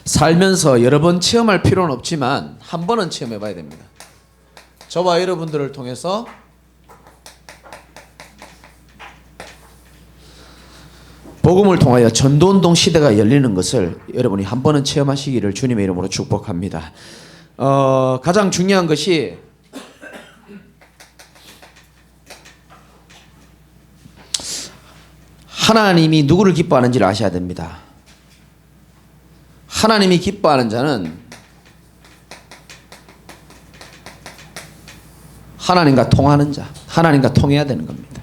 살면서 여러 번 체험할 필요는 없지만 한 번은 체험해 봐야 됩니다. 저와 여러분들을 통해서 복음을 통하여 전도운동 시대가 열리는 것을 여러분이 한 번은 체험하시기를 주님의 이름으로 축복합니다. 가장 중요한 것이 하나님이 누구를 기뻐하는지를 아셔야 됩니다. 하나님이 기뻐하는 자는 하나님과 통하는 자, 하나님과 통해야 되는 겁니다.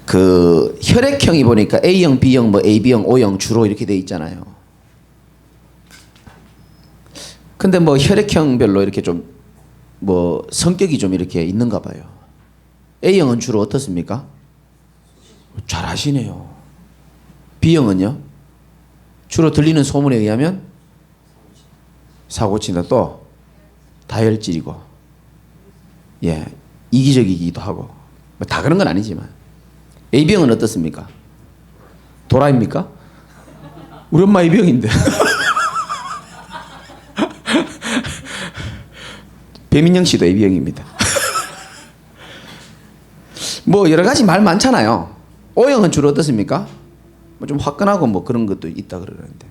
그 혈액형이 보니까 A형, B형, 뭐 AB형, O형 주로 이렇게 돼 있잖아요. 근데 뭐 혈액형별로 이렇게 좀 뭐 성격이 좀 이렇게 있는가 봐요. A형은 주로 어떻습니까? 잘 아시네요. B형은요? 주로 들리는 소문에 의하면 사고친다, 또 다혈질이고, 예, 이기적이기도 하고, 뭐 다 그런 건 아니지만. AB형은 어떻습니까? 도라입니까? 우리 엄마 AB형인데. 배민영 씨도 AB형입니다. 뭐 여러 가지 말 많잖아요. O형은 주로 어떻습니까? 뭐 좀 화끈하고 뭐 그런 것도 있다 그러는데.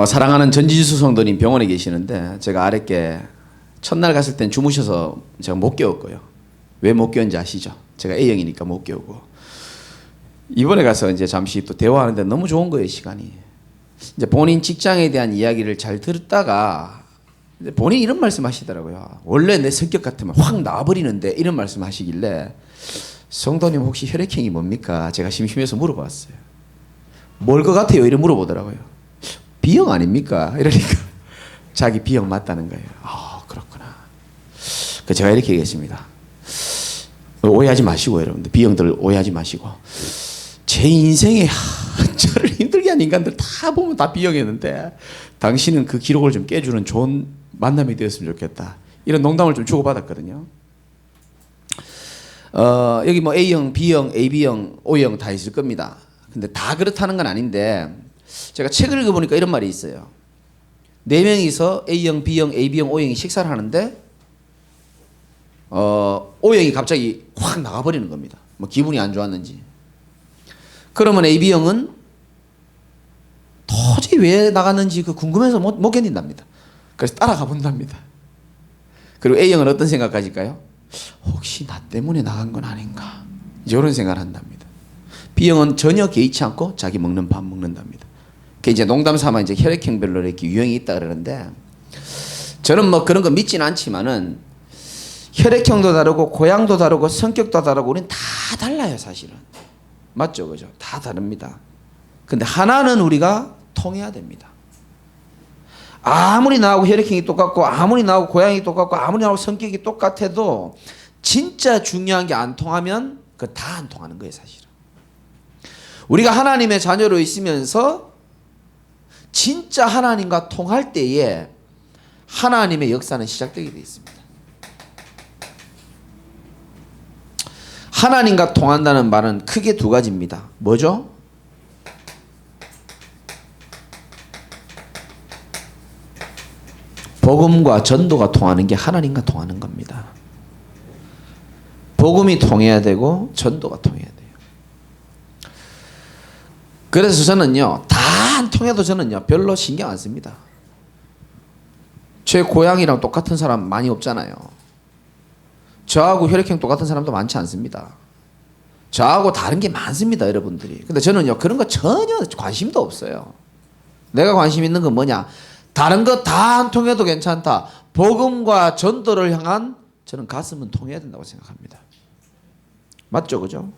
사랑하는 전지수 성도님 병원에 계시는데 제가 아랫게 첫날 갔을 땐 주무셔서 제가 못 깨웠고요. 왜 못 깨웠는지 아시죠? 제가 A형이니까 못 깨우고. 이번에 가서 이제 잠시 또 대화하는데 너무 좋은 거예요, 시간이. 이제 본인 직장에 대한 이야기를 잘 들었다가 본인이 이런 말씀 하시더라고요. 원래 내 성격 같으면 확 나와버리는데, 이런 말씀 하시길래 성도님 혹시 혈액형이 뭡니까? 제가 심심해서 물어봤어요. 뭘 것 같아요? 이래 물어보더라고요. B형 아닙니까? 이러니까 자기 B형 맞다는 거예요. 그렇구나. 제가 이렇게 얘기했습니다. 오해하지 마시고, 여러분들 B형들 오해하지 마시고, 제 인생에 저를 힘들게 한 인간들 다 보면 다 B형이었는데 당신은 그 기록을 좀 깨주는 좋은 만남이 되었으면 좋겠다, 이런 농담을 좀 주고받았거든요. 여기 뭐 A형, B형, AB형, O형 다 있을 겁니다. 근데 다 그렇다는 건 아닌데, 제가 책을 읽어보니까 이런 말이 있어요. 4명이서 A형, B형, AB형, O형이 식사를 하는데 O형이 갑자기 확 나가버리는 겁니다. 뭐 기분이 안 좋았는지. 그러면 AB형은 도저히 왜 나갔는지 궁금해서 못 견딘답니다. 그래서 따라가 본답니다. 그리고 A형은 어떤 생각 가질까요? 혹시 나 때문에 나간 건 아닌가, 이런 생각을 한답니다. B형은 전혀 개의치 않고 자기 먹는 밥 먹는답니다. 그게 이제 농담 삼아 이제 혈액형별로 이렇게 유형이 있다 그러는데, 저는 뭐 그런 거 믿지는 않지만은 혈액형도 다르고 고향도 다르고 성격도 다르고 우린 다 달라요, 사실은. 맞죠, 그죠? 다 다릅니다. 근데 하나는 우리가 통해야 됩니다. 아무리 나하고 혈액형이 똑같고, 아무리 나하고 고향이 똑같고, 아무리 나하고 성격이 똑같아도 진짜 중요한 게 안 통하면 그 다 안 통하는 거예요, 사실은. 우리가 하나님의 자녀로 있으면서 진짜 하나님과 통할 때에 하나님의 역사는 시작되게 되어 있습니다. 하나님과 통한다는 말은 크게 두 가지입니다. 뭐죠? 복음과 전도가 통하는 게 하나님과 통하는 겁니다. 복음이 통해야 되고 전도가 통해야 돼요. 그래서 저는요, 다 안 통해도 저는요 별로 신경 안 씁니다. 제 고향이랑 똑같은 사람 많이 없잖아요. 저하고 혈액형 똑같은 사람도 많지 않습니다. 저하고 다른 게 많습니다, 여러분들이. 근데 저는요 그런 거 전혀 관심도 없어요. 내가 관심 있는 건 뭐냐, 다른 거 다 안 통해도 괜찮다. 복음과 전도를 향한 저는 가슴은 통해야 된다고 생각합니다. 맞죠, 그죠?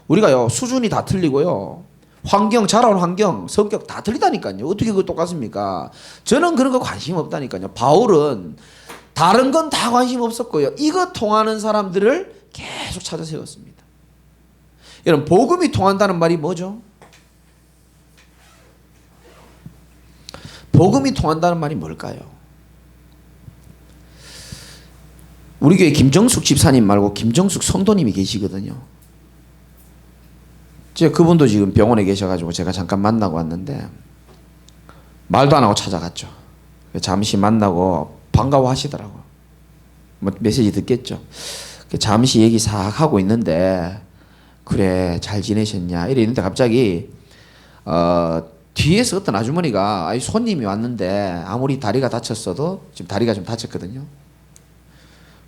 우리가요 수준이 다 틀리고요, 환경, 자라온 환경, 성격 다 틀리다니까요. 어떻게 그거 똑같습니까? 저는 그런 거 관심 없다니까요. 바울은 다른 건 다 관심 없었고요, 이거 통하는 사람들을 계속 찾아 세웠습니다. 여러분, 복음이 통한다는 말이 뭐죠? 복음이 통한다는 말이 뭘까요? 우리 교회 김정숙 집사님 말고 김정숙 성도님이 계시거든요. 그분도 지금 병원에 계셔가지고 제가 잠깐 만나고 왔는데 말도 안 하고 찾아갔죠. 잠시 만나고 반가워하시더라고요. 뭐 메시지 듣겠죠. 잠시 얘기 싹 하고 있는데 그래 잘 지내셨냐 이랬는데 갑자기 뒤에서 어떤 아주머니가 아이 손님이 왔는데 아무리 다리가 다쳤어도 지금 다리가 좀 다쳤거든요.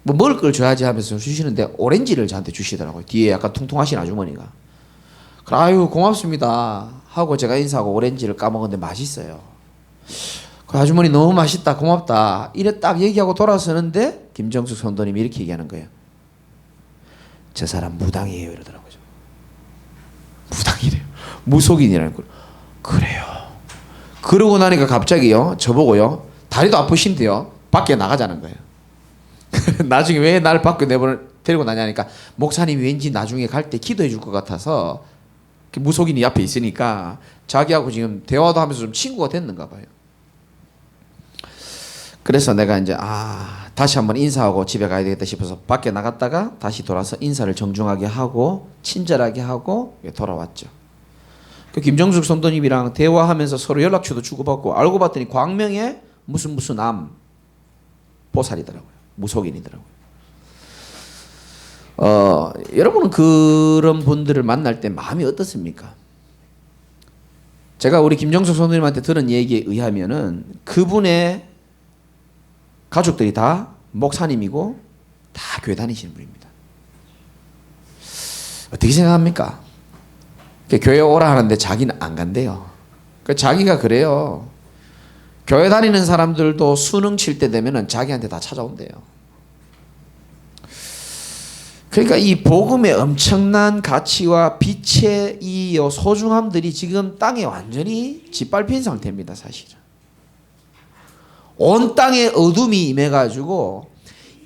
뭐 먹을 걸 줘야지 하면서 주시는데 오렌지를 저한테 주시더라고요. 뒤에 약간 퉁퉁하신 아주머니가. 그래 아유 고맙습니다 하고 제가 인사하고 오렌지를 까먹었는데 맛있어요. 그 아주머니 너무 맛있다 고맙다 이래 딱 얘기하고 돌아서는데 김정숙 선도님이 이렇게 얘기하는 거예요. 저 사람 무당이에요 이러더라고요. 무당이래요. 무속인이라는 걸. 그래요. 그러고 나니까 갑자기요 저보고요 다리도 아프신데요 밖에 나가자는 거예요. 나중에 왜 날 밖에 데리고 나냐니까 목사님이 왠지 나중에 갈 때 기도해 줄 것 같아서 무속인이 앞에 있으니까 자기하고 지금 대화도 하면서 좀 친구가 됐는가 봐요. 그래서 내가 이제 다시 한번 인사하고 집에 가야 되겠다 싶어서 밖에 나갔다가 다시 돌아서 인사를 정중하게 하고 친절하게 하고 돌아왔죠. 그 김정숙 선도님이랑 대화하면서 서로 연락처도 주고받고 알고 봤더니 광명의 무슨 암 보살이더라고요. 무속인이더라고요. 여러분은 그런 분들을 만날 때 마음이 어떻습니까? 제가 우리 김정숙 선도님한테 들은 얘기에 의하면은 그분의 가족들이 다 목사님이고 다 교회 다니시는 분입니다. 어떻게 생각합니까? 교회 오라 하는데 자기는 안 간대요. 자기가 그래요. 교회 다니는 사람들도 수능 칠 때 되면은 자기한테 다 찾아온대요. 그러니까 이 복음의 엄청난 가치와 빛의 이 소중함들이 지금 땅에 완전히 짓밟힌 상태입니다, 사실은. 온 땅에 어둠이 임해가지고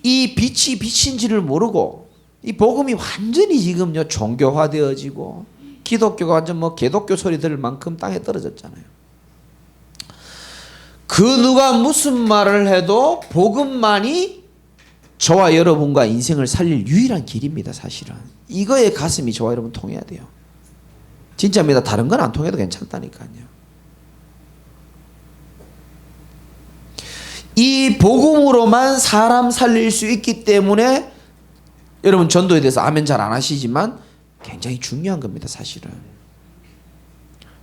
이 빛이 빛인지를 모르고 이 복음이 완전히 지금요 종교화되어지고 기독교가 완전 뭐 개독교 소리 들을 만큼 땅에 떨어졌잖아요. 그 누가 무슨 말을 해도 복음만이 저와 여러분과 인생을 살릴 유일한 길입니다, 사실은. 이거에 가슴이 저와 여러분 통해야 돼요. 진짜입니다. 다른 건 안 통해도 괜찮다니까요. 이 복음으로만 사람 살릴 수 있기 때문에 여러분 전도에 대해서 아멘 잘 안 하시지만 굉장히 중요한 겁니다, 사실은.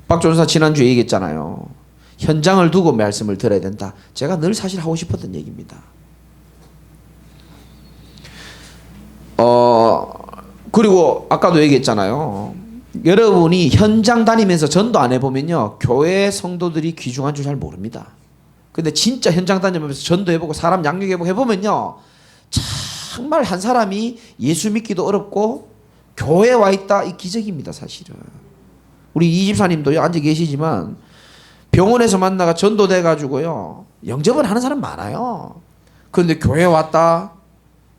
박 전사 지난주에 얘기했잖아요. 현장을 두고 말씀을 들어야 된다. 제가 늘 사실 하고 싶었던 얘기입니다. 그리고 아까도 얘기했잖아요. 여러분이 현장 다니면서 전도 안 해보면요 교회 성도들이 귀중한 줄 잘 모릅니다. 근데 진짜 현장 다니면서 전도해보고 사람 양육해보고 해보면요 정말 한 사람이 예수 믿기도 어렵고 교회에 와 있다 이 기적입니다, 사실은. 우리 이 집사님도 앉아 계시지만 병원에서 만나가 전도돼 가지고요 영접을 하는 사람 많아요. 그런데 교회에 왔다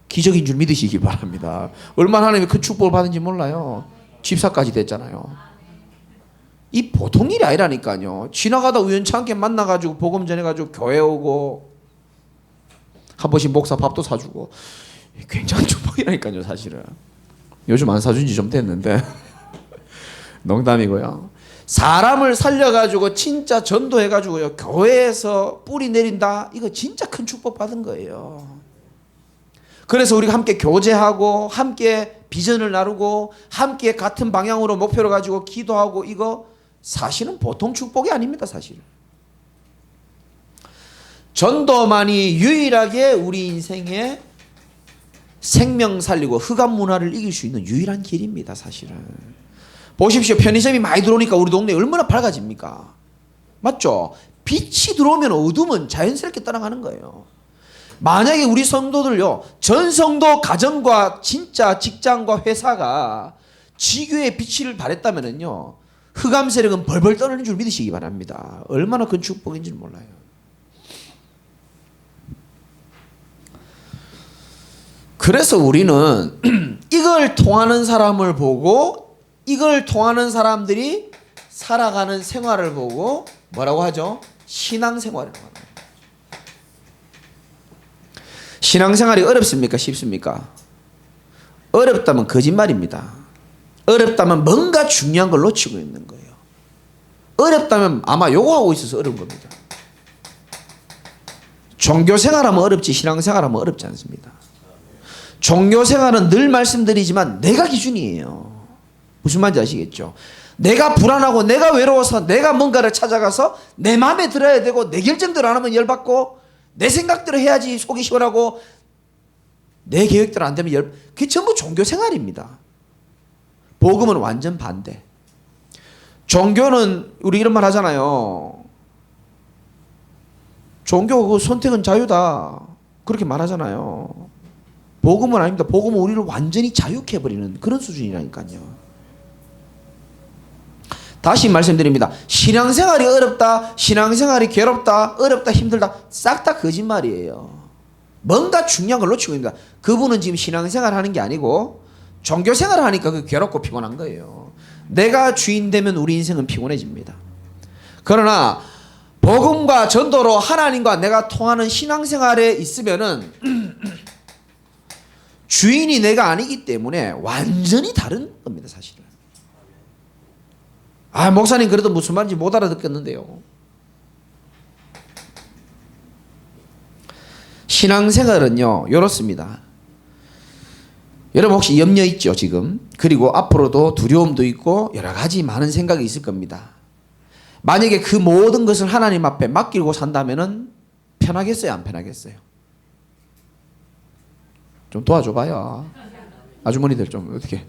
기적인 줄 믿으시기 바랍니다. 얼마나 하나님의 큰 축복을 받은지 몰라요. 집사까지 됐잖아요. 이 보통 일이 아니라니까요. 지나가다 우연찮게 만나가지고 복음 전해가지고 교회 오고 한 번씩 목사 밥도 사주고 굉장한 축복이라니까요, 사실은. 요즘 안 사준 지 좀 됐는데 농담이고요. 사람을 살려가지고 진짜 전도해가지고요 교회에서 뿌리 내린다. 이거 진짜 큰 축복 받은 거예요. 그래서 우리가 함께 교제하고 함께 비전을 나누고 함께 같은 방향으로 목표를 가지고 기도하고 이거 사실은 보통 축복이 아닙니다, 사실. 전도만이 유일하게 우리 인생에 생명 살리고 흑암 문화를 이길 수 있는 유일한 길입니다, 사실은. 보십시오. 편의점이 많이 들어오니까 우리 동네에 얼마나 밝아집니까? 맞죠? 빛이 들어오면 어둠은 자연스럽게 떠나가는 거예요. 만약에 우리 성도들요 전 성도 가정과 진짜 직장과 회사가 지교의 빛을 발했다면은요 흑암 세력은 벌벌 떠는 줄 믿으시기 바랍니다. 얼마나 큰 축복인지 몰라요. 그래서 우리는 이걸 통하는 사람을 보고 이걸 통하는 사람들이 살아가는 생활을 보고 뭐라고 하죠? 신앙생활이라고 합니다. 신앙생활이 어렵습니까? 쉽습니까? 어렵다면 거짓말입니다. 어렵다면 뭔가 중요한 걸 놓치고 있는 거예요. 어렵다면 아마 요거 하고 있어서 어려운 겁니다. 종교 생활하면 어렵지 신앙 생활하면 어렵지 않습니다. 종교 생활은 늘 말씀드리지만 내가 기준이에요. 무슨 말인지 아시겠죠? 내가 불안하고 내가 외로워서 내가 뭔가를 찾아가서 내 마음에 들어야 되고 내 결정대로 안 하면 열받고 내 생각대로 해야지 속이 시원하고 내 계획대로 안 되면 그게 전부 종교 생활입니다. 복음은 완전 반대. 종교는 우리 이런 말 하잖아요. 종교 그 선택은 자유다. 그렇게 말하잖아요. 복음은 아닙니다. 복음은 우리를 완전히 자유케 해버리는 그런 수준이라니까요. 다시 말씀드립니다. 신앙생활이 어렵다, 신앙생활이 괴롭다, 어렵다, 힘들다 싹 다 거짓말이에요. 뭔가 중요한 걸 놓치고 있습니다. 그분은 지금 신앙생활 하는 게 아니고 종교생활 하니까 그 괴롭고 피곤한 거예요. 내가 주인 되면 우리 인생은 피곤해집니다. 그러나 복음과 전도로 하나님과 내가 통하는 신앙생활에 있으면은 주인이 내가 아니기 때문에 완전히 다른 겁니다, 사실은. 아, 목사님 그래도 무슨 말인지 못 알아듣겠는데요. 신앙생활은요, 이렇습니다. 여러분 혹시 염려 있죠, 지금? 그리고 앞으로도 두려움도 있고 여러 가지 많은 생각이 있을 겁니다. 만약에 그 모든 것을 하나님 앞에 맡기고 산다면은 편하겠어요, 안 편하겠어요? 좀 도와줘봐요. 아주머니들 좀 어떻게.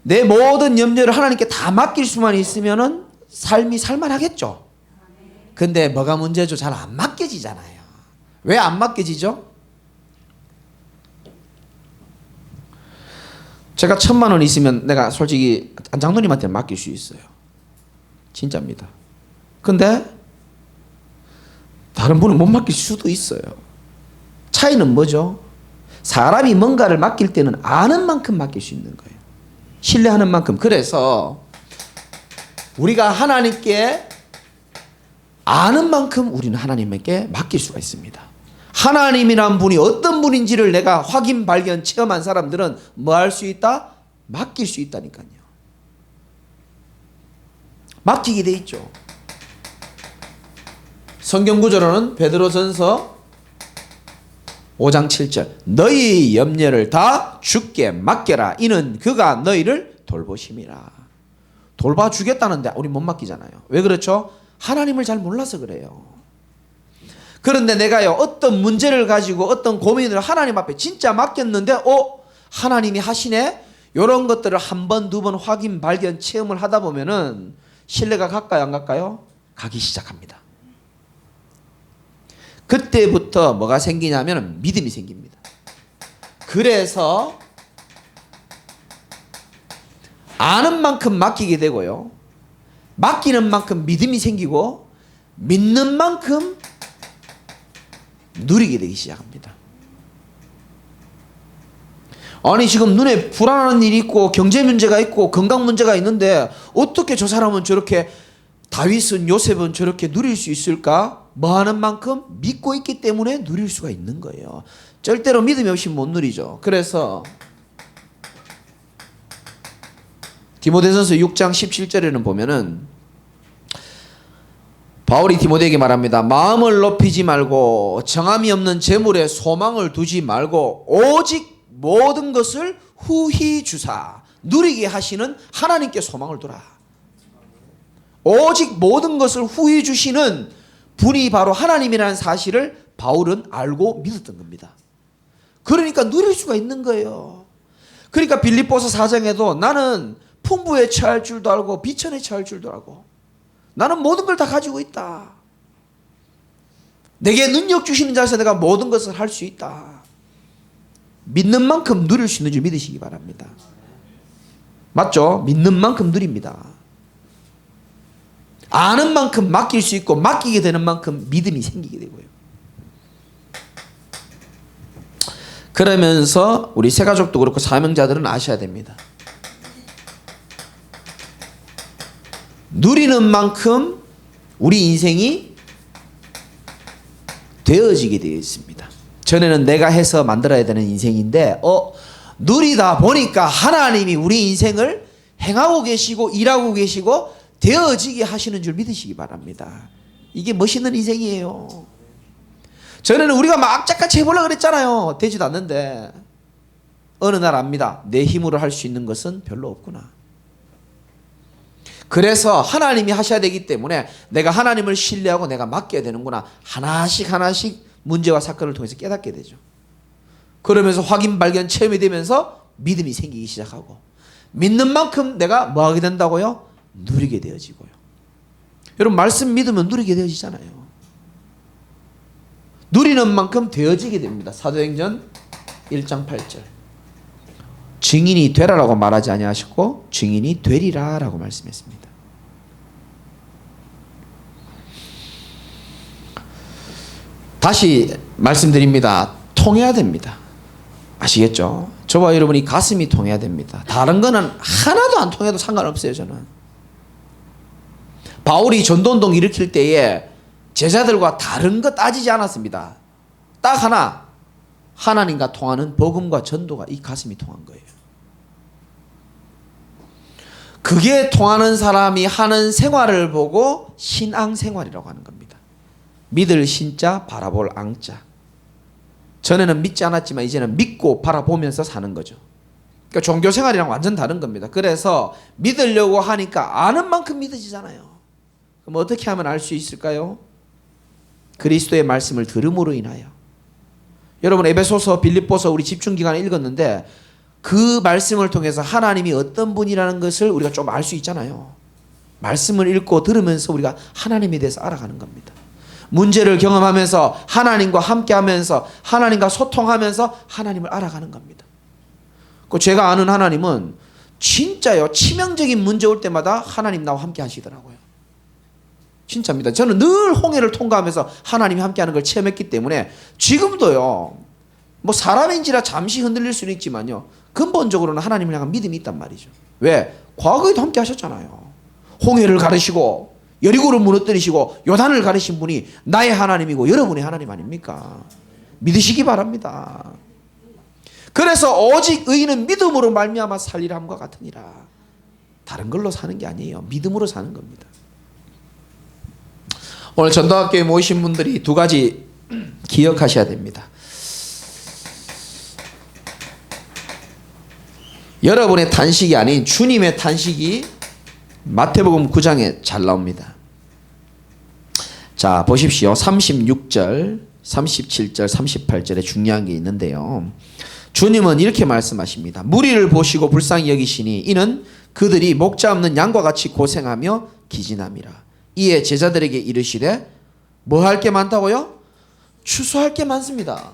내 모든 염려를 하나님께 다 맡길 수만 있으면은 삶이 살만하겠죠. 근데 뭐가 문제죠? 잘 안 맡겨지잖아요. 왜 안 맡겨지죠? 제가 1,000만 원 있으면 내가 솔직히 장로님한테 맡길 수 있어요. 진짜입니다. 근데 다른 분은 못 맡길 수도 있어요. 차이는 뭐죠? 사람이 뭔가를 맡길 때는 아는 만큼 맡길 수 있는 거예요. 신뢰하는 만큼. 그래서 우리가 하나님께 아는 만큼 우리는 하나님께 맡길 수가 있습니다. 하나님이란 분이 어떤 분인지를 내가 확인, 발견, 체험한 사람들은 뭐 할 수 있다? 맡길 수 있다니까요. 맡기게 돼 있죠. 성경 구절로는 베드로전서 5장 7절 너희 염려를 다 주께 맡겨라 이는 그가 너희를 돌보심이라. 돌봐주겠다는데 우리 못 맡기잖아요. 왜 그렇죠? 하나님을 잘 몰라서 그래요. 그런데 내가요 어떤 문제를 가지고 어떤 고민을 하나님 앞에 진짜 맡겼는데 하나님이 하시네? 이런 것들을 한 번, 두 번 확인, 발견, 체험을 하다 보면은 신뢰가 갈까요, 안 갈까요? 가기 시작합니다. 그때부터 뭐가 생기냐면 믿음이 생깁니다. 그래서 아는 만큼 맡기게 되고요. 맡기는 만큼 믿음이 생기고 믿는 만큼 누리게 되기 시작합니다. 아니 지금 눈에 불안한 일이 있고 경제 문제가 있고 건강 문제가 있는데 어떻게 저 사람은 저렇게 다윗은 요셉은 저렇게 누릴 수 있을까? 뭐 하는 만큼 믿고 있기 때문에 누릴 수가 있는 거예요. 절대로 믿음이 없이 못 누리죠. 그래서 디모데전서 6장 17절에는 보면은 바울이 디모데에게 말합니다. 마음을 높이지 말고 정함이 없는 재물에 소망을 두지 말고 오직 모든 것을 후히 주사 누리게 하시는 하나님께 소망을 두라. 오직 모든 것을 후히 주시는 분이 바로 하나님이라는 사실을 바울은 알고 믿었던 겁니다. 그러니까 누릴 수가 있는 거예요. 그러니까 빌립보서 4장에도 나는 풍부에 처할 줄도 알고 비천에 처할 줄도 알고 나는 모든 걸 다 가지고 있다. 내게 능력 주시는 자에서 내가 모든 것을 할 수 있다. 믿는 만큼 누릴 수 있는 줄 믿으시기 바랍니다. 맞죠? 믿는 만큼 누립니다. 아는 만큼 맡길 수 있고 맡기게 되는 만큼 믿음이 생기게 되고요. 그러면서 우리 새가족도 그렇고 사명자들은 아셔야 됩니다. 누리는 만큼 우리 인생이 되어지게 되어 있습니다. 전에는 내가 해서 만들어야 되는 인생인데 누리다 보니까 하나님이 우리 인생을 행하고 계시고 일하고 계시고 되어지게 하시는 줄 믿으시기 바랍니다. 이게 멋있는 인생이에요. 전에는 우리가 막 악착같이 해보려고 그랬잖아요. 되지도 않는데 어느 날 압니다. 내 힘으로 할 수 있는 것은 별로 없구나. 그래서 하나님이 하셔야 되기 때문에 내가 하나님을 신뢰하고 내가 맡겨야 되는구나. 하나씩 하나씩 문제와 사건을 통해서 깨닫게 되죠. 그러면서 확인 발견 체험이 되면서 믿음이 생기기 시작하고 믿는 만큼 내가 뭐 하게 된다고요? 누리게 되어지고요. 여러분 말씀 믿으면 누리게 되어지잖아요. 누리는 만큼 되어지게 됩니다. 사도행전 1장 8절. 증인이 되라라고 말하지 아니하셨고 증인이 되리라라고 말씀했습니다. 다시 말씀드립니다. 통해야 됩니다. 아시겠죠? 저와 여러분이 가슴이 통해야 됩니다. 다른 거는 하나도 안 통해도 상관없어요. 저는 바울이 전도운동 일으킬 때에 제자들과 다른 거 따지지 않았습니다. 딱 하나, 하나님과 통하는 복음과 전도가 이 가슴이 통한 거예요. 그게 통하는 사람이 하는 생활을 보고 신앙생활이라고 하는 겁니다. 믿을 신자, 바라볼 앙자. 전에는 믿지 않았지만 이제는 믿고 바라보면서 사는 거죠. 그러니까 종교생활이랑 완전 다른 겁니다. 그래서 믿으려고 하니까 아는 만큼 믿어지잖아요. 그럼 어떻게 하면 알 수 있을까요? 그리스도의 말씀을 들음으로 인하여. 여러분 에베소서, 빌립보서 우리 집중기간에 읽었는데 그 말씀을 통해서 하나님이 어떤 분이라는 것을 우리가 좀 알 수 있잖아요. 말씀을 읽고 들으면서 우리가 하나님에 대해서 알아가는 겁니다. 문제를 경험하면서 하나님과 함께하면서 하나님과 소통하면서 하나님을 알아가는 겁니다. 그 제가 아는 하나님은 진짜요, 치명적인 문제 올 때마다 하나님 나와 함께 하시더라고요. 진짜입니다. 저는 늘 홍해를 통과하면서 하나님이 함께하는 걸 체험했기 때문에 지금도요, 뭐 사람인지라 잠시 흔들릴 수는 있지만요, 근본적으로는 하나님을 향한 믿음이 있단 말이죠. 왜? 과거에도 함께 하셨잖아요. 홍해를 가르시고 여리고를 무너뜨리시고 요단을 가르신 분이 나의 하나님이고 여러분의 하나님 아닙니까? 믿으시기 바랍니다. 그래서 오직 의인은 믿음으로 말미암아 살리라 함과 같으니라. 다른 걸로 사는 게 아니에요. 믿음으로 사는 겁니다. 오늘 전도학교에 모이신 분들이 두 가지 기억하셔야 됩니다. 여러분의 탄식이 아닌 주님의 탄식이 마태복음 9장에 잘 나옵니다. 자, 보십시오. 36절, 37절, 38절에 중요한 게 있는데요. 주님은 이렇게 말씀하십니다. 무리를 보시고 불쌍히 여기시니 이는 그들이 목자 없는 양과 같이 고생하며 기진함이라. 이에 제자들에게 이르시되 뭐 할 게 많다고요? 추수할 게 많습니다.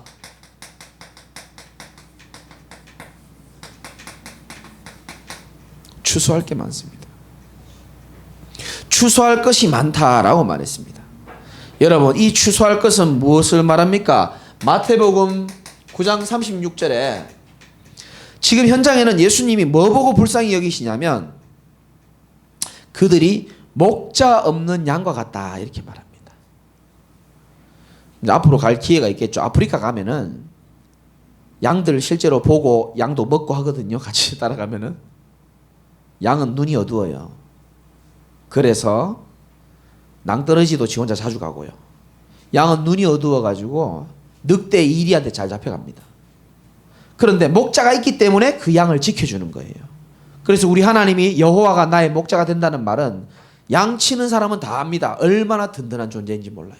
추수할 게 많습니다. 추수할 것이 많다라고 말했습니다. 여러분, 이 추수할 것은 무엇을 말합니까? 마태복음 9장 36절에 지금 현장에는 예수님이 뭐 보고 불쌍히 여기시냐면 그들이 목자 없는 양과 같다 이렇게 말합니다. 이제 앞으로 갈 기회가 있겠죠. 아프리카 가면은 양들 실제로 보고 양도 먹고 하거든요. 같이 따라가면은 양은 눈이 어두워요. 그래서 낭떠러지도 지 혼자 자주 가고요. 양은 눈이 어두워가지고 늑대 이리한테 잘 잡혀갑니다. 그런데 목자가 있기 때문에 그 양을 지켜주는 거예요. 그래서 우리 하나님이 여호와가 나의 목자가 된다는 말은 양 치는 사람은 다 압니다. 얼마나 든든한 존재인지 몰라요.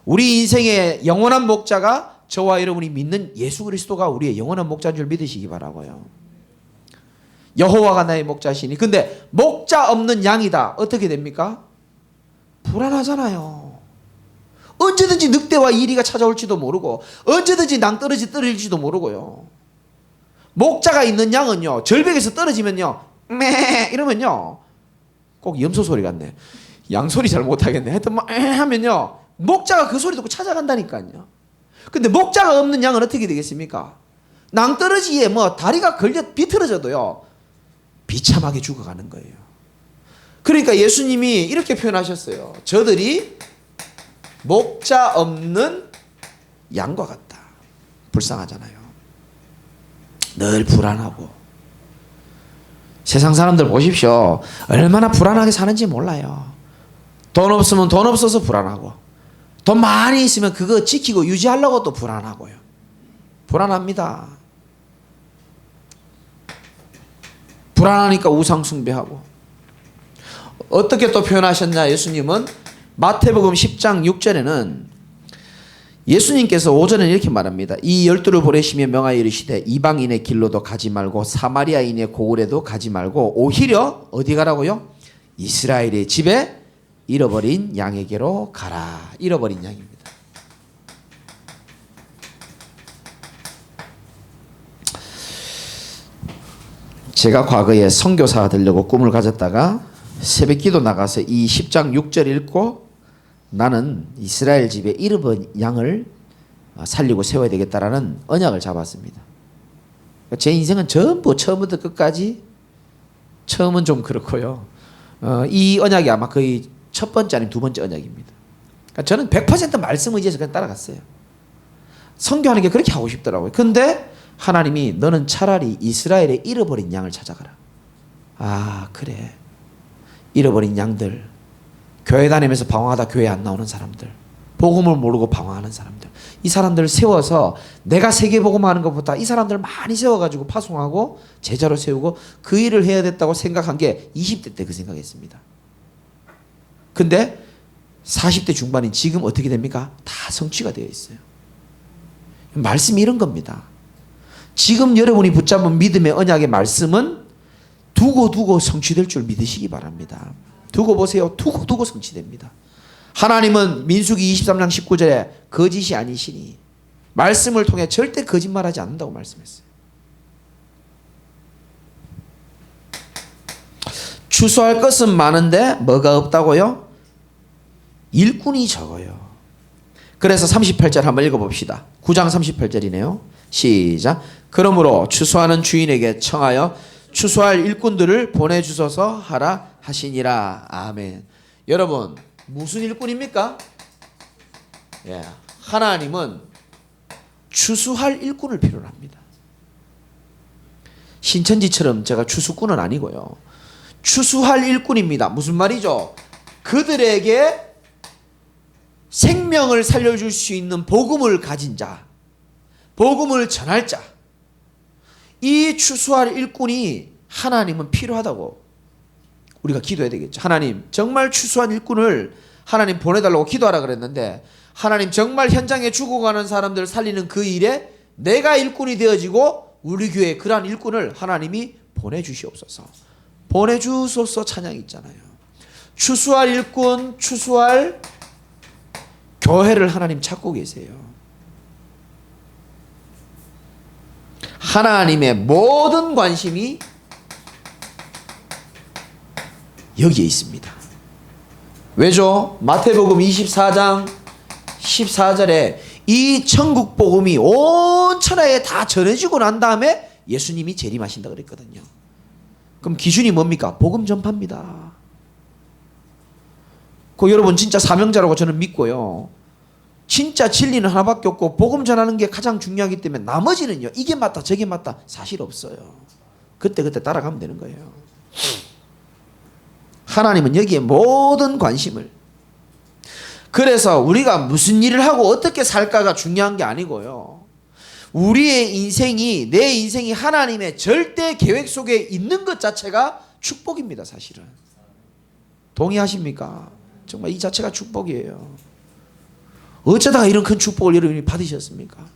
우리 인생의 영원한 목자가 저와 여러분이 믿는 예수 그리스도가 우리의 영원한 목자인 줄 믿으시기 바라고요. 여호와가 나의 목자시니. 근데 목자 없는 양이다. 어떻게 됩니까? 불안하잖아요. 언제든지 늑대와 이리가 찾아올지도 모르고 언제든지 낭떠러지 떨어질지도 모르고요. 목자가 있는 양은요, 절벽에서 떨어지면요, 매 이러면요, 꼭 염소 소리 같네. 양 소리 잘 못하겠네. 하여튼 막 하면요, 목자가 그 소리 듣고 찾아간다니까요. 근데 목자가 없는 양은 어떻게 되겠습니까? 낭떠러지에 뭐 다리가 걸려 비틀어져도요, 비참하게 죽어가는 거예요. 그러니까 예수님이 이렇게 표현하셨어요. 저들이 목자 없는 양과 같다. 불쌍하잖아요. 늘 불안하고 세상 사람들 보십시오. 얼마나 불안하게 사는지 몰라요. 돈 없으면 돈 없어서 불안하고, 돈 많이 있으면 그거 지키고 유지하려고 또 불안하고요. 불안합니다. 불안하니까 우상 숭배하고. 어떻게 또 표현하셨냐? 예수님은 마태복음 10장 6절에는 예수님께서 오전에 이렇게 말합니다. 이 12를 보내시며 명하여 이르시되 이방인의 길로도 가지 말고 사마리아인의 고을에도 가지 말고 오히려 어디 가라고요? 이스라엘의 집에 잃어버린 양에게로 가라. 잃어버린 양입니다. 제가 과거에 선교사 되려고 꿈을 가졌다가 새벽기도 나가서 이 10장 6절 읽고 나는 이스라엘 집에 잃어버린 양을 살리고 세워야 되겠다라는 언약을 잡았습니다. 제 인생은 전부 처음부터 끝까지, 처음은 좀 그렇고요. 이 언약이 아마 거의 첫 번째 아니면 두 번째 언약입니다. 그러니까 저는 100% 말씀 의지해서 그냥 따라갔어요. 선교하는 게 그렇게 하고 싶더라고요. 근데 하나님이 너는 차라리 이스라엘의 잃어버린 양을 찾아가라. 아, 그래. 잃어버린 양들, 교회 다니면서 방황하다 교회 안 나오는 사람들, 복음을 모르고 방황하는 사람들, 이 사람들을 세워서 내가 세계복음하는 것보다 이 사람들을 많이 세워가지고 파송하고 제자로 세우고 그 일을 해야 됐다고 생각한 게 20대 때 그 생각했습니다. 근데 40대 중반인 지금 어떻게 됩니까? 다 성취가 되어 있어요. 말씀이 이런 겁니다. 지금 여러분이 붙잡은 믿음의 언약의 말씀은 두고 성취될 줄 믿으시기 바랍니다. 두고 보세요. 두고 성취됩니다. 하나님은 민수기 23장 19절에 거짓이 아니시니 말씀을 통해 절대 거짓말하지 않는다고 말씀했어요. 추수할 것은 많은데 뭐가 없다고요? 일꾼이 적어요. 그래서 38절 한번 읽어봅시다. 9장 38절이네요. 시작. 그러므로 추수하는 주인에게 청하여 추수할 일꾼들을 보내주소서 하라 하시니라. 아멘. 여러분, 무슨 일꾼입니까? 예, 하나님은 추수할 일꾼을 필요로 합니다. 신천지처럼 제가 추수꾼은 아니고요. 추수할 일꾼입니다. 무슨 말이죠? 그들에게 생명을 살려줄 수 있는 복음을 가진 자, 복음을 전할 자, 이 추수할 일꾼이 하나님은 필요하다고 우리가 기도해야 되겠죠. 하나님, 정말 추수한 일꾼을 하나님 보내달라고 기도하라 그랬는데, 하나님 정말 현장에 죽어가는 사람들을 살리는 그 일에 내가 일꾼이 되어지고 우리 교회에 그러한 일꾼을 하나님이 보내주시옵소서. 보내주소서 찬양이 있잖아요. 추수할 일꾼, 추수할 교회를 하나님 찾고 계세요. 하나님의 모든 관심이 여기에 있습니다. 왜죠? 마태복음 24장 14절에 이 천국 복음이 온 천하에 다 전해지고 난 다음에 예수님이 재림하신다 그랬거든요. 그럼 기준이 뭡니까? 복음 전파입니다. 그 여러분 진짜 사명자라고 저는 믿고요. 진짜 진리는 하나밖에 없고 복음 전하는 게 가장 중요하기 때문에 나머지는요, 이게 맞다 저게 맞다 사실 없어요. 그때 따라가면 되는 거예요. 하나님은 여기에 모든 관심을, 그래서 우리가 무슨 일을 하고 어떻게 살까가 중요한 게 아니고요, 우리의 인생이, 내 인생이 하나님의 절대 계획 속에 있는 것 자체가 축복입니다. 사실은 동의하십니까? 정말 이 자체가 축복이에요. 어쩌다가 이런 큰 축복을 여러분이 받으셨습니까?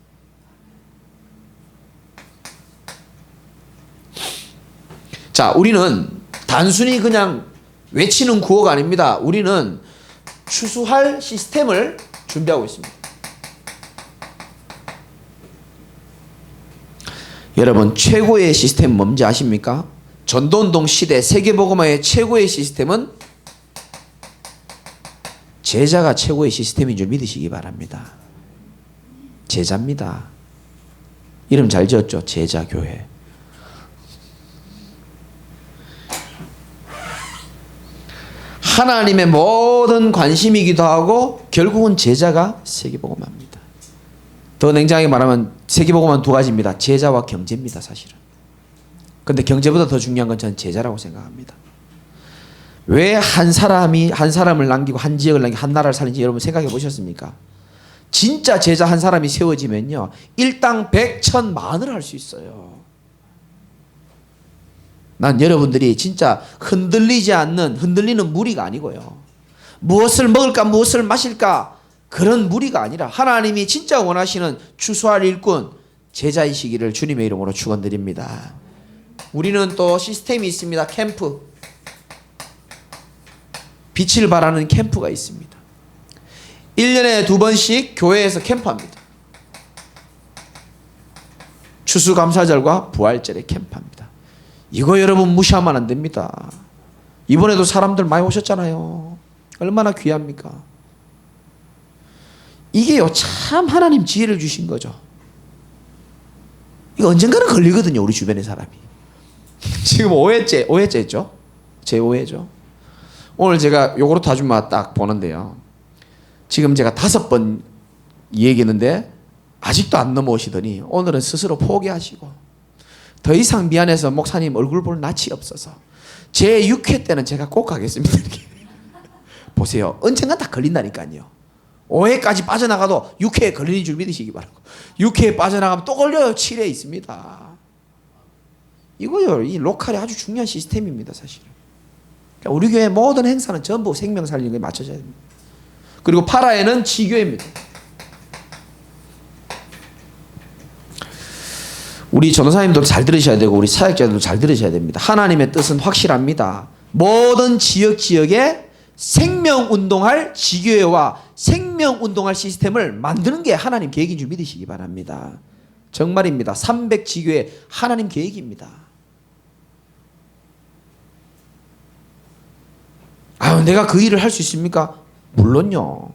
자, 우리는 단순히 그냥 외치는 구호가 아닙니다. 우리는 추수할 시스템을 준비하고 있습니다. 여러분, 최고의 시스템 뭔지 아십니까? 전도운동 시대 세계복음화의 최고의 시스템은 제자가 최고의 시스템인 줄 믿으시기 바랍니다. 제자입니다. 이름 잘 지었죠? 제자교회. 하나님의 모든 관심이기도 하고 결국은 제자가 세계복음화입니다. 더 냉정하게 말하면 세계복음화는 두 가지입니다. 제자와 경제입니다. 사실은 근데 경제보다 더 중요한 건 저는 제자라고 생각합니다. 왜 한 사람을 남기고 한 지역을 남기고 한 나라를 살는지 여러분 생각해 보셨습니까? 진짜 제자 한 사람이 세워지면요, 일당 100천 만을 할 수 있어요. 난 여러분들이 진짜 흔들리는 무리가 아니고요, 무엇을 먹을까 무엇을 마실까 그런 무리가 아니라 하나님이 진짜 원하시는 추수할 일꾼 제자이시기를 주님의 이름으로 축원드립니다. 우리는 또 시스템이 있습니다. 캠프, 빛을 발하는 캠프가 있습니다. 1년에 2번씩 교회에서 캠프합니다. 추수감사절과 부활절에 캠프합니다. 이거 여러분 무시하면 안 됩니다. 이번에도 사람들 많이 오셨잖아요. 얼마나 귀합니까? 이게요, 참 하나님 지혜를 주신 거죠. 이거 언젠가는 걸리거든요, 우리 주변의 사람이. 지금 5회째죠? 제 5회죠. 오늘 제가 요거르트 아줌마 딱 보는데요, 지금 제가 5번 얘기했는데 아직도 안 넘어오시더니 오늘은 스스로 포기하시고 더 이상 미안해서 목사님 얼굴 볼 낯이 없어서 제 6회 때는 제가 꼭 가겠습니다. 이렇게. 보세요, 언젠가 다 걸린다니까요. 5회까지 빠져나가도 6회에 걸리는 줄 믿으시기 바라고. 6회에 빠져나가면 또 걸려요. 7회 있습니다. 이거요, 이 로컬이 아주 중요한 시스템입니다, 사실은. 그러니까 우리 교회 모든 행사는 전부 생명 살리는 거에 맞춰져야 됩니다. 그리고 8화에는 지교회입니다. 우리 전도사님도 잘 들으셔야 되고 우리 사역자들도 잘 들으셔야 됩니다. 하나님의 뜻은 확실합니다. 모든 지역에 생명운동할 지교회와 생명운동할 시스템을 만드는 게 하나님 계획인 줄 믿으시기 바랍니다. 정말입니다. 300지교회 하나님 계획입니다. 내가 그 일을 할 수 있습니까? 물론요.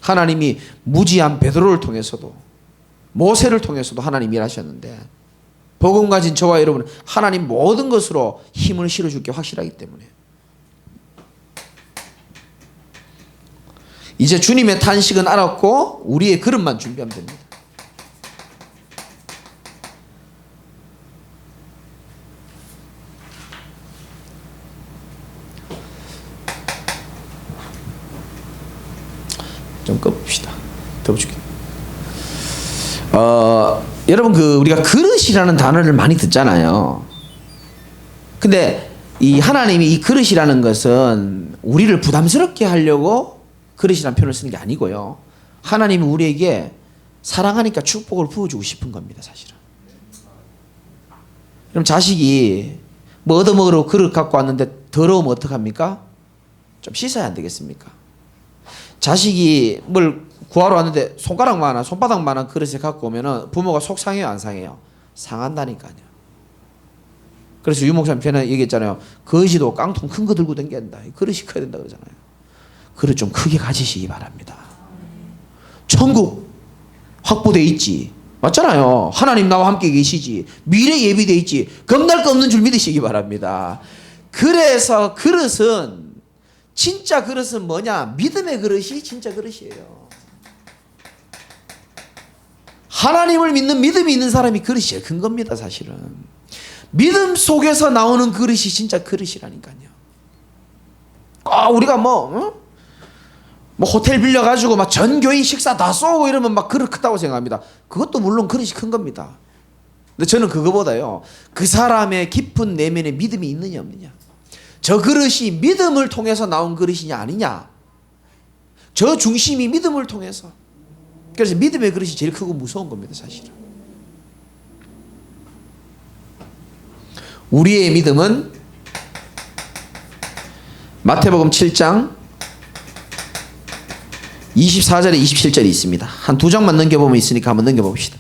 하나님이 무지한 베드로를 통해서도 모세를 통해서도 하나님 일하셨는데, 복음 가진 저와 여러분은 하나님 모든 것으로 힘을 실어줄 게 확실하기 때문에 이제 주님의 탄식은 알았고 우리의 그릇만 준비하면 됩니다. 좀 꺼봅시다. 더 죽겠네. 여러분, 우리가 그릇이라는 단어를 많이 듣잖아요. 근데 이 하나님이 이 그릇이라는 것은 우리를 부담스럽게 하려고 그릇이라는 표현을 쓰는 게 아니고요, 하나님이 우리에게 사랑하니까 축복을 부어주고 싶은 겁니다, 사실은. 그럼 자식이 뭐 얻어먹으러 그릇 갖고 왔는데 더러우면 어떡합니까? 좀 씻어야 안 되겠습니까? 자식이 뭘 구하러 왔는데 손바닥만한 그릇에 갖고 오면은 부모가 속 상해요, 안 상해요? 상한다니까요. 그래서 유 목사님 편에 얘기했잖아요. 거지도 깡통 큰 거 들고 다닌다. 그릇이 커야 된다 그러잖아요. 그릇 좀 크게 가지시기 바랍니다. 천국 확보돼 있지. 맞잖아요. 하나님 나와 함께 계시지. 미래 예비돼 있지. 겁날 거 없는 줄 믿으시기 바랍니다. 그래서 진짜 그릇은 뭐냐? 믿음의 그릇이 진짜 그릇이에요. 하나님을 믿는 믿음이 있는 사람이 그릇이 제일 큰 겁니다, 사실은. 믿음 속에서 나오는 그릇이 진짜 그릇이라니까요. 우리가 호텔 빌려가지고 막 전 교인 식사 다 쏘고 이러면 막 그릇 크다고 생각합니다. 그것도 물론 그릇이 큰 겁니다. 근데 저는 그거보다요, 그 사람의 깊은 내면에 믿음이 있느냐 없느냐, 저 그릇이 믿음을 통해서 나온 그릇이냐 아니냐, 저 중심이 믿음을 통해서. 그래서 믿음의 그릇이 제일 크고 무서운 겁니다, 사실은. 우리의 믿음은 마태복음 7장 24절에 27절이 있습니다. 한 2장만 넘겨보면 있으니까 한번 넘겨봅시다.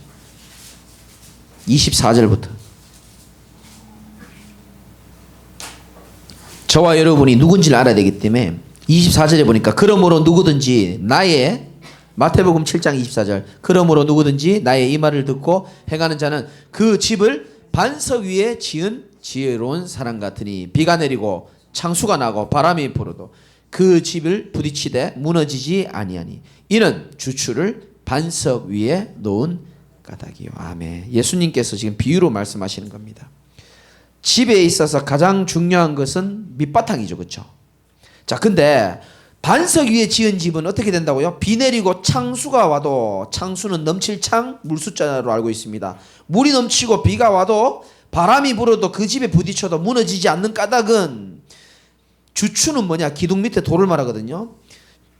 24절부터. 저와 여러분이 누군지를 알아야 되기 때문에 24절에 보니까, 그러므로 누구든지 나의, 마태복음 7장 24절, 그러므로 누구든지 나의 이 말을 듣고 행하는 자는 그 집을 반석 위에 지은 지혜로운 사람 같으니 비가 내리고 창수가 나고 바람이 불어도 그 집을 부딪히되 무너지지 아니하니 이는 주추를 반석 위에 놓은 까닭이요. 아멘. 예수님께서 지금 비유로 말씀하시는 겁니다. 집에 있어서 가장 중요한 것은 밑바탕이죠. 그렇죠? 자, 근데 반석 위에 지은 집은 어떻게 된다고요? 비 내리고 창수가 와도, 창수는 넘칠 창, 물수자로 알고 있습니다. 물이 넘치고 비가 와도 바람이 불어도 그 집에 부딪혀도 무너지지 않는 까닭은, 주추는 뭐냐? 기둥 밑에 돌을 말하거든요.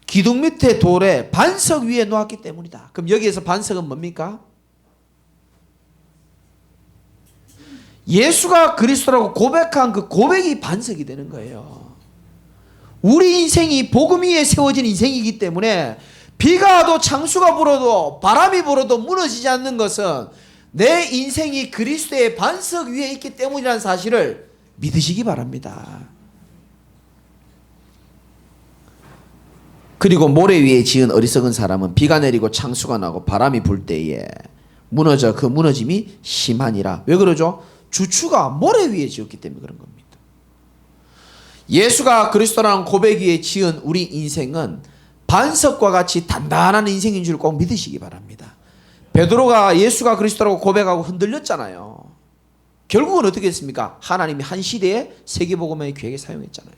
기둥 밑에 돌에 반석 위에 놓았기 때문이다. 그럼 여기에서 반석은 뭡니까? 예수가 그리스도라고 고백한 그 고백이 반석이 되는 거예요. 우리 인생이 복음 위에 세워진 인생이기 때문에 비가 와도 창수가 불어도 바람이 불어도 무너지지 않는 것은 내 인생이 그리스도의 반석 위에 있기 때문이라는 사실을 믿으시기 바랍니다. 그리고 모래 위에 지은 어리석은 사람은 비가 내리고 창수가 나고 바람이 불 때에 무너져 그 무너짐이 심하니라. 왜 그러죠? 주추가 모래 위에 지었기 때문에 그런 겁니다. 예수가 그리스도라는 고백 위에 지은 우리 인생은 반석과 같이 단단한 인생인 줄 꼭 믿으시기 바랍니다. 베드로가 예수가 그리스도라고 고백하고 흔들렸잖아요. 결국은 어떻게 했습니까? 하나님이 한 시대에 세계복음의 기획에 사용했잖아요.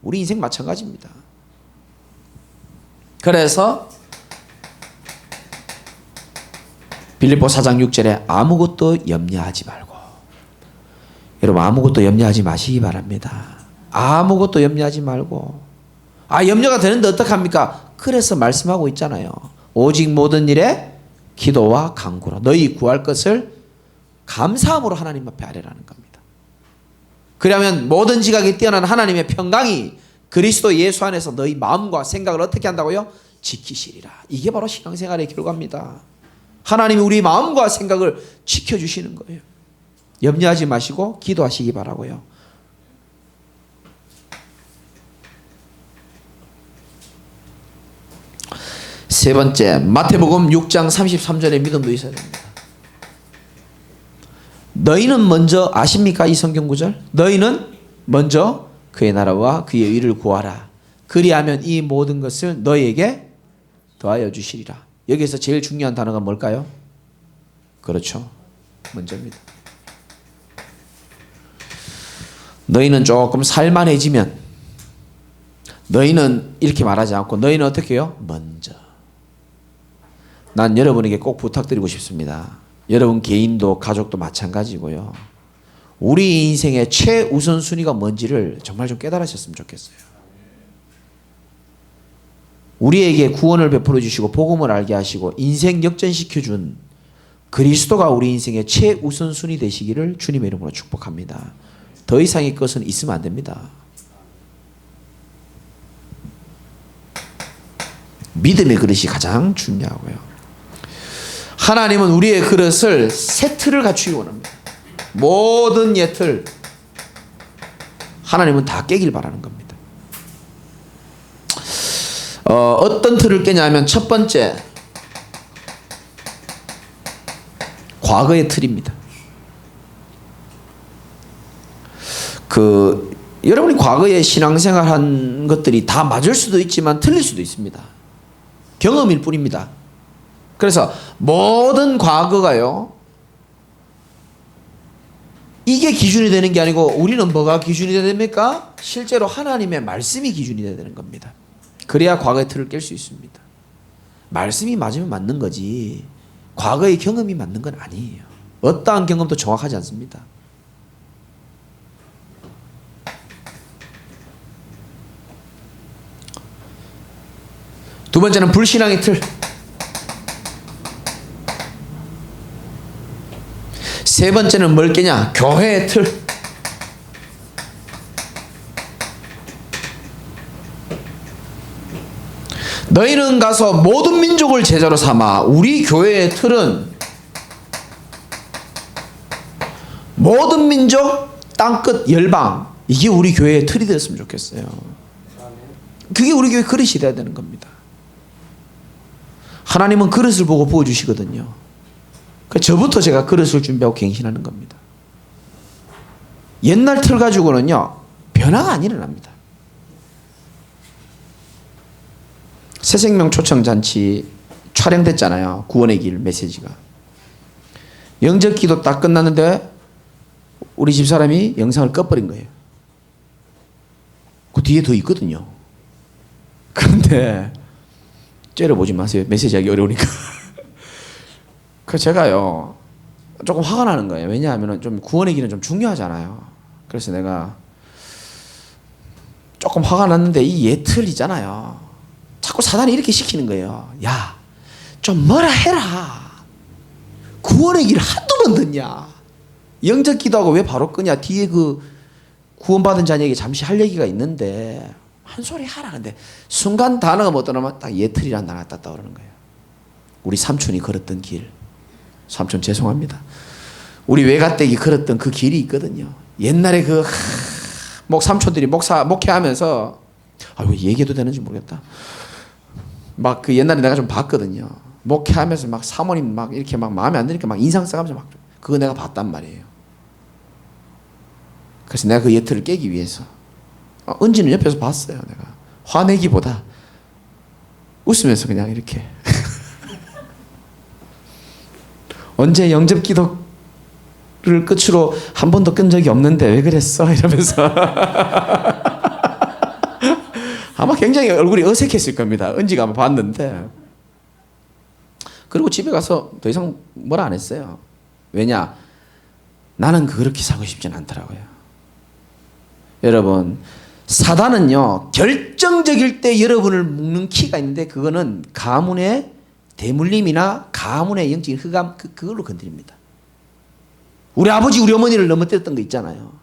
우리 인생 마찬가지입니다. 그래서 빌립보 4장 6절에 아무것도 염려하지 말고, 여러분 아무것도 염려하지 마시기 바랍니다. 아무것도 염려하지 말고, 염려가 되는데 어떡합니까? 그래서 말씀하고 있잖아요. 오직 모든 일에 기도와 간구로 너희 구할 것을 감사함으로 하나님 앞에 아뢰라는 겁니다. 그러면 모든 지각이 뛰어난 하나님의 평강이 그리스도 예수 안에서 너희 마음과 생각을 어떻게 한다고요? 지키시리라. 이게 바로 신앙생활의 결과입니다. 하나님이 우리 마음과 생각을 지켜주시는 거예요. 염려하지 마시고 기도하시기 바라고요. 세 번째, 마태복음 6장 33절의 믿음도 있어야 됩니다. 너희는 먼저, 아십니까? 이 성경 구절? 너희는 먼저 그의 나라와 그의 의를 구하라. 그리하면 이 모든 것을 너희에게 더하여 주시리라. 여기서 제일 중요한 단어가 뭘까요? 그렇죠. 먼저입니다. 너희는 조금 살만해지면, 너희는 이렇게 말하지 않고 너희는 어떻게 해요? 먼저. 난 여러분에게 꼭 부탁드리고 싶습니다. 여러분 개인도 가족도 마찬가지고요. 우리 인생의 최우선순위가 뭔지를 정말 좀 깨달으셨으면 좋겠어요. 우리에게 구원을 베풀어 주시고 복음을 알게 하시고 인생 역전시켜준 그리스도가 우리 인생의 최우선순위 되시기를 주님의 이름으로 축복합니다. 더 이상의 것은 있으면 안 됩니다. 믿음의 그릇이 가장 중요하고요. 하나님은 우리의 그릇을 세 틀을 갖추기 원합니다. 모든 예틀 하나님은 다 깨길 바라는 겁니다. 어떤 틀을 깨냐면 첫 번째, 과거의 틀입니다. 여러분이 과거에 신앙생활 한 것들이 다 맞을 수도 있지만 틀릴 수도 있습니다. 경험일 뿐입니다. 그래서 모든 과거가요, 이게 기준이 되는 게 아니고 우리는 뭐가 기준이 돼야 됩니까? 실제로 하나님의 말씀이 기준이 돼야 되는 겁니다. 그래야 과거의 틀을 깰 수 있습니다. 말씀이 맞으면 맞는 거지 과거의 경험이 맞는 건 아니에요. 어떠한 경험도 정확하지 않습니다. 두 번째는 불신앙의 틀. 세 번째는 뭘 깨냐? 교회의 틀. 너희는 가서 모든 민족을 제자로 삼아. 우리 교회의 틀은 모든 민족, 땅끝, 열방, 이게 우리 교회의 틀이 되었으면 좋겠어요. 그게 우리 교회 그릇이 돼야 되는 겁니다. 하나님은 그릇을 보고 부어주시거든요. 저부터 제가 그릇을 준비하고 갱신하는 겁니다. 옛날 틀 가지고는요 변화가 안 일어납니다. 새생명 초청잔치 촬영됐잖아요. 구원의 길 메시지가. 영접기도 딱 끝났는데 우리 집사람이 영상을 꺼버린 거예요. 그 뒤에 더 있거든요. 그런데 째려보지 마세요. 메시지 하기 어려우니까. 그 제가요 조금 화가 나는 거예요. 왜냐하면 좀 구원의 길은 좀 중요하잖아요. 그래서 내가 조금 화가 났는데 이 예틀이잖아요. 자꾸 사단이 이렇게 시키는 거예요. 야, 좀 뭐라 해라. 구원의 길 한두 번 듣냐. 영적 기도하고 왜 바로 끄냐. 뒤에 그 구원받은 자녀에게 잠시 할 얘기가 있는데 한 소리 하라. 근데 순간 단어가 못 떠나면 딱 예틀이라는 단어가 딱 떠오르는 거예요. 우리 삼촌이 걸었던 길. 삼촌 죄송합니다. 우리 외가댁이 걸었던 그 길이 있거든요. 옛날에 그 삼촌들이 목회하면서 왜 얘기해도 되는지 모르겠다. 막 그 옛날에 내가 좀 봤거든요. 목회하면서 막 사모님 막 이렇게 막 마음에 안 드니까 막 인상 써가면서 막 그거 내가 봤단 말이에요. 그래서 내가 그 예틀을 깨기 위해서 은지는 옆에서 봤어요. 내가 화내기보다 웃으면서 그냥 이렇게 언제 영접 기도를 끝으로 한 번도 끈 적이 없는데 왜 그랬어? 이러면서 아마 굉장히 얼굴이 어색했을 겁니다. 은지가 아마 봤는데. 그리고 집에 가서 더 이상 뭐라 안 했어요. 왜냐? 나는 그렇게 사고 싶진 않더라고요. 여러분, 사단은요 결정적일 때 여러분을 묶는 키가 있는데 그거는 가문의 대물림이나 가문의 영적인 흑암 그걸로 건드립니다. 우리 아버지 우리 어머니를 넘어뜨렸던 거 있잖아요.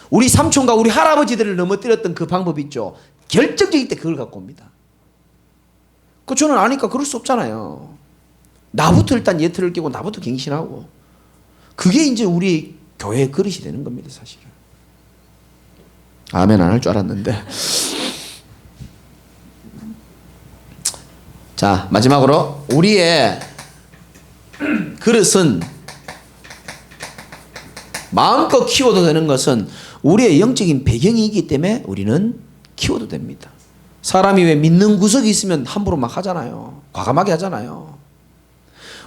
우리 삼촌과 우리 할아버지들을 넘어뜨렸던 그 방법 있죠. 결정적일 때 그걸 갖고 옵니다. 그 저는 아니까 그럴 수 없잖아요. 나부터 일단 예틀을 깨고 나부터 갱신하고 그게 이제 우리 교회의 그릇이 되는 겁니다. 사실은. 아멘 안 할 줄 알았는데. 자, 마지막으로 우리의 그릇은 마음껏 키워도 되는 것은 우리의 영적인 배경이 있기 때문에 우리는 키워도 됩니다. 사람이 왜 믿는 구석이 있으면 함부로 막 하잖아요. 과감하게 하잖아요.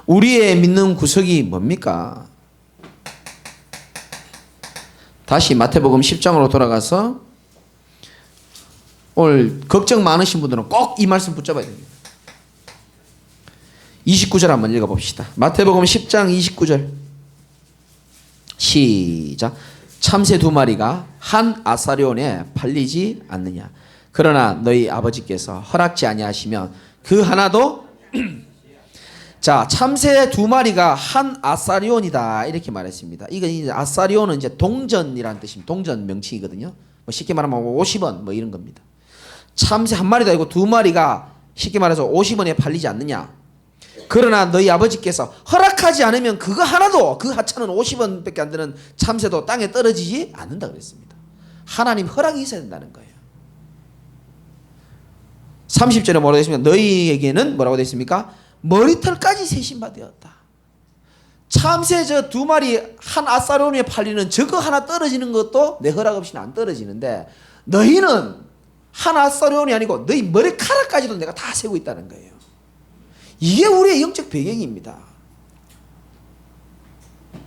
우리의 믿는 구석이 뭡니까? 다시 마태복음 10장으로 돌아가서 오늘 걱정 많으신 분들은 꼭 이 말씀 붙잡아야 됩니다. 29절 한번 읽어봅시다. 마태복음 10장 29절 시작. 참새 2마리가 한 아사리온에 팔리지 않느냐. 그러나 너희 아버지께서 허락지 아니하시면 그 하나도 자, 참새 2마리가 한 아사리온이다 이렇게 말했습니다. 이거 이제 아사리온은 이제 동전이라는 뜻입니다. 동전 명칭이거든요. 뭐 쉽게 말하면 50원 뭐 이런 겁니다. 참새 1마리도 아니고 2마리가 쉽게 말해서 50원에 팔리지 않느냐. 그러나 너희 아버지께서 허락하지 않으면 그거 하나도 그 하찮은 50원밖에 안 되는 참새도 땅에 떨어지지 않는다 그랬습니다. 하나님 허락이 있어야 된다는 거예요. 30절에 뭐라고 되어 있습니까? 너희에게는 뭐라고 되어 있습니까? 머리털까지 세신바 되었다. 참새 저 2마리 한 아사리온에 팔리는 저거 하나 떨어지는 것도 내 허락 없이는 안 떨어지는데 너희는 한 아사리온이 아니고 너희 머리카락까지도 내가 다 세고 있다는 거예요. 이게 우리의 영적 배경입니다.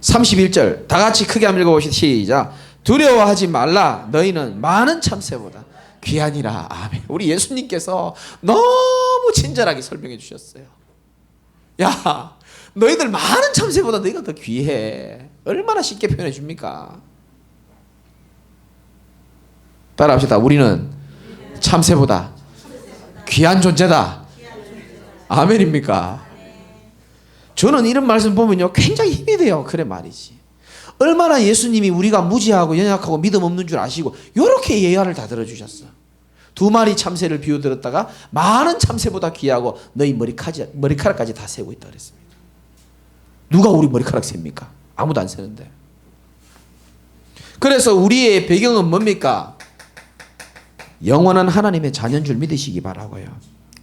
31절 다 같이 크게 한번 읽어보시죠. 시작. 두려워하지 말라. 너희는 많은 참새보다 귀하니라. 아멘. 우리 예수님께서 너무 친절하게 설명해 주셨어요. 야, 너희들 많은 참새보다 너희가 더 귀해. 얼마나 쉽게 표현해 줍니까? 따라합시다. 우리는 참새보다 귀한 존재다. 아멘입니까? 저는 이런 말씀 보면요 굉장히 힘이 돼요. 그래 말이지. 얼마나 예수님이 우리가 무지하고 연약하고 믿음 없는 줄 아시고 이렇게 예화를 다 들어주셨어. 2마리 참새를 비유 들었다가 많은 참새보다 귀하고 너희 머리카락까지 다 세고 있다 그랬습니다. 누가 우리 머리카락 셉니까? 아무도 안 세는데. 그래서 우리의 배경은 뭡니까? 영원한 하나님의 자녀인 줄 믿으시기 바라고요.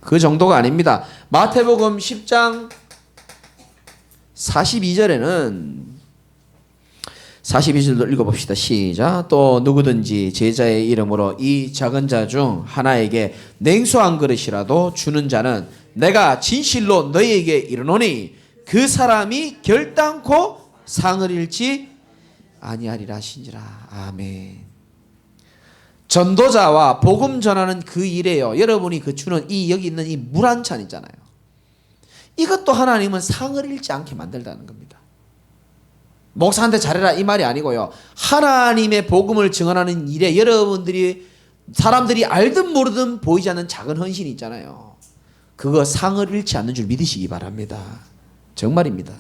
그 정도가 아닙니다. 마태복음 10장 42절에는 42절도 읽어봅시다. 시작. 또 누구든지 제자의 이름으로 이 작은 자 중 하나에게 냉수 한 그릇이라도 주는 자는 내가 진실로 너희에게 이르노니 그 사람이 결단코 상을 잃지 아니하리라 하시니라. 아멘. 전도자와 복음 전하는 그 일에요. 여러분이 그 주는 이 여기 있는 이 물 한 잔 있잖아요. 이것도 하나님은 상을 잃지 않게 만들다는 겁니다. 목사한테 잘해라 이 말이 아니고요. 하나님의 복음을 증언하는 일에 여러분들이 사람들이 알든 모르든 보이지 않는 작은 헌신이 있잖아요. 그거 상을 잃지 않는 줄 믿으시기 바랍니다. 정말입니다.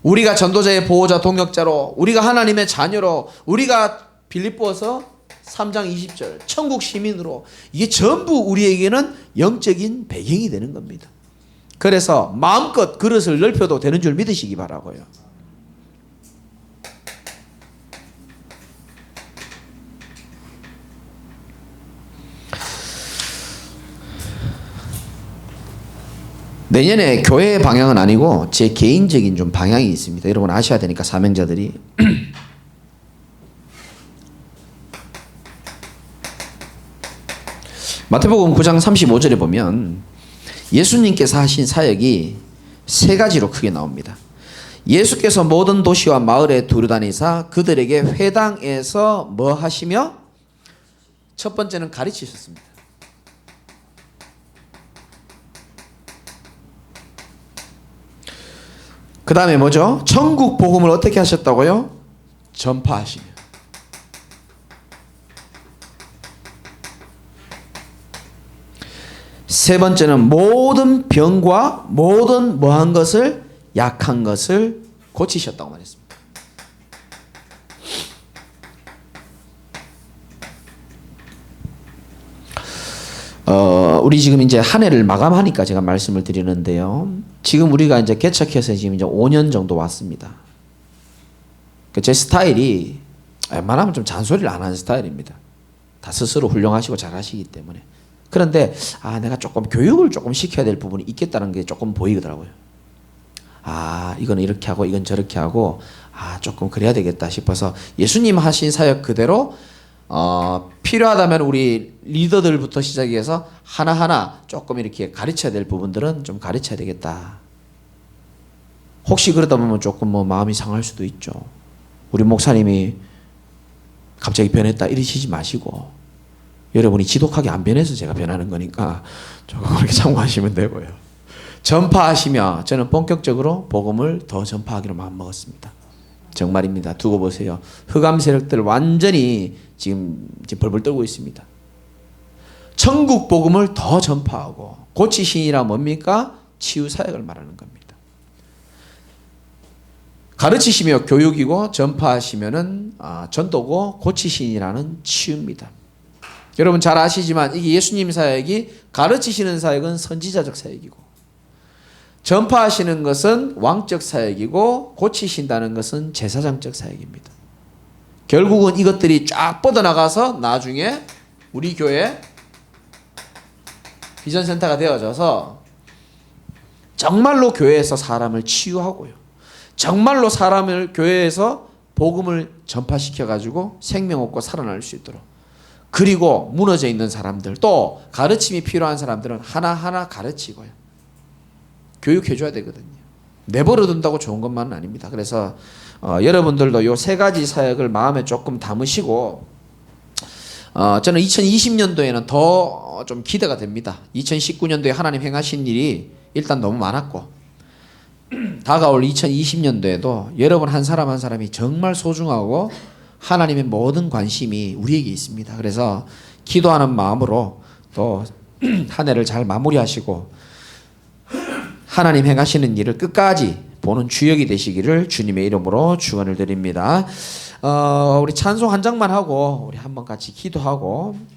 우리가 전도자의 보호자 동역자로 우리가 하나님의 자녀로 우리가 빌립보서 3장 20절 천국 시민으로 이게 전부 우리에게는 영적인 배경이 되는 겁니다. 그래서 마음껏 그릇을 넓혀도 되는 줄 믿으시기 바라고요. 내년에 교회의 방향은 아니고 제 개인적인 좀 방향이 있습니다. 여러분 아셔야 되니까 사명자들이 마태복음 9장 35절에 보면 예수님께서 하신 사역이 세 가지로 크게 나옵니다. 예수께서 모든 도시와 마을에 두루다니사 그들에게 회당에서 뭐 하시며 첫 번째는 가르치셨습니다. 그 다음에 뭐죠? 천국 복음을 어떻게 하셨다고요? 전파하시며. 세 번째는 모든 병과 모든 뭐한 것을 약한 것을 고치셨다고 말했습니다. 우리 지금 이제 한 해를 마감하니까 제가 말씀을 드리는데요. 지금 우리가 이제 개척해서 지금 이제 5년 정도 왔습니다. 제 스타일이 웬만하면 좀 잔소리를 안 하는 스타일입니다. 다 스스로 훌륭하시고 잘하시기 때문에. 그런데 내가 조금 교육을 조금 시켜야 될 부분이 있겠다는 게 조금 보이더라고요. 이건 이렇게 하고 이건 저렇게 하고 조금 그래야 되겠다 싶어서 예수님 하신 사역 그대로 필요하다면 우리 리더들부터 시작해서 하나하나 조금 이렇게 가르쳐야 될 부분들은 좀 가르쳐야 되겠다. 혹시 그러다 보면 조금 뭐 마음이 상할 수도 있죠. 우리 목사님이 갑자기 변했다 이러시지 마시고 여러분이 지독하게 안 변해서 제가 변하는 거니까 조금 그렇게 참고하시면 되고요. 전파하시며 저는 본격적으로 복음을 더 전파하기로 마음먹었습니다. 정말입니다. 두고 보세요. 흑암 세력들 완전히 지금 벌벌 떨고 있습니다. 천국 복음을 더 전파하고 고치신이라 뭡니까? 치유 사역을 말하는 겁니다. 가르치시며 교육이고 전파하시면은 전도고 고치신이라는 치유입니다. 여러분 잘 아시지만 이게 예수님 사역이 가르치시는 사역은 선지자적 사역이고 전파하시는 것은 왕적 사역이고 고치신다는 것은 제사장적 사역입니다. 결국은 이것들이 쫙 뻗어나가서 나중에 우리 교회 비전센터가 되어져서 정말로 교회에서 사람을 치유하고요. 정말로 사람을 교회에서 복음을 전파시켜가지고 생명 얻고 살아날 수 있도록 그리고 무너져 있는 사람들 또 가르침이 필요한 사람들은 하나하나 가르치고요. 교육해줘야 되거든요. 내버려 둔다고 좋은 것만은 아닙니다. 그래서 여러분들도 요 세 가지 사역을 마음에 조금 담으시고 저는 2020년도에는 더 좀 기대가 됩니다. 2019년도에 하나님 행하신 일이 일단 너무 많았고 다가올 2020년도에도 여러분 한 사람 한 사람이 정말 소중하고 하나님의 모든 관심이 우리에게 있습니다. 그래서 기도하는 마음으로 또 한 해를 잘 마무리하시고 하나님 행하시는 일을 끝까지 보는 주역이 되시기를 주님의 이름으로 축원을 드립니다. 우리 찬송 한 장만 하고 우리 한번 같이 기도하고